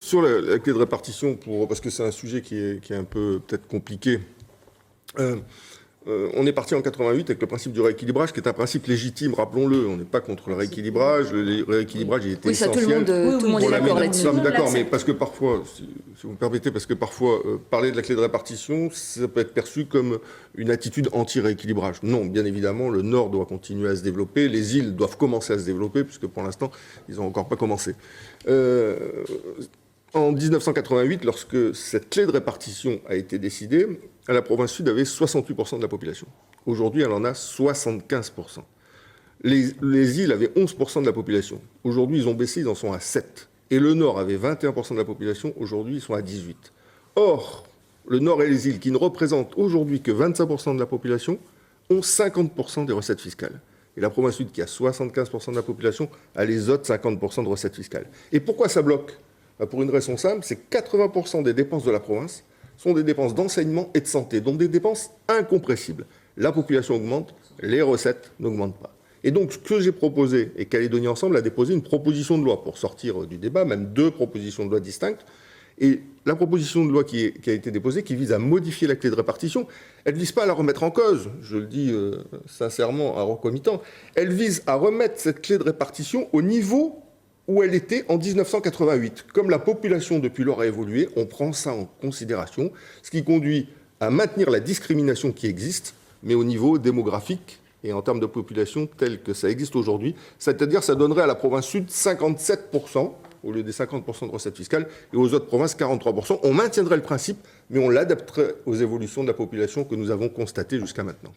Sur la clé de répartition, parce que c'est un sujet qui est un peu peut-être compliqué, on est parti en 88 avec le principe du rééquilibrage, qui est un principe légitime, rappelons-le. On n'est pas contre le rééquilibrage. Le rééquilibrage, il était essentiel. Oui, ça, tout le monde est d'accord là-dessus. D'accord, mais parce que parfois, si vous me permettez, parler de la clé de répartition, ça peut être perçu comme une attitude anti-rééquilibrage. Non, bien évidemment, le Nord doit continuer à se développer, les îles doivent commencer à se développer, puisque pour l'instant, ils n'ont encore pas commencé. En 1988, lorsque cette clé de répartition a été décidée, la province sud avait 68% de la population. Aujourd'hui, elle en a 75%. Les îles avaient 11% de la population. Aujourd'hui, ils ont baissé, ils en sont à 7%. Et le Nord avait 21% de la population. Aujourd'hui, ils sont à 18%. Or, le Nord et les îles, qui ne représentent aujourd'hui que 25% de la population, ont 50% des recettes fiscales. Et la province sud, qui a 75% de la population, a les autres 50% de recettes fiscales. Et pourquoi ça bloque ? Pour une raison simple, c'est que 80% des dépenses de la province sont des dépenses d'enseignement et de santé, donc des dépenses incompressibles. La population augmente, les recettes n'augmentent pas. Et donc, ce que j'ai proposé, et Calédonie Ensemble a déposé une proposition de loi pour sortir du débat, même 2 propositions de loi distinctes. Et la proposition de loi qui a été déposée, qui vise à modifier la clé de répartition, elle ne vise pas à la remettre en cause, je le dis sincèrement, à reconmitant, elle vise à remettre cette clé de répartition au niveau où elle était en 1988. Comme la population depuis lors a évolué, on prend ça en considération, ce qui conduit à maintenir la discrimination qui existe, mais au niveau démographique et en termes de population tel que ça existe aujourd'hui. C'est-à-dire ça donnerait à la province sud 57% au lieu des 50% de recettes fiscales et aux autres provinces 43%. On maintiendrait le principe, mais on l'adapterait aux évolutions de la population que nous avons constatées jusqu'à maintenant.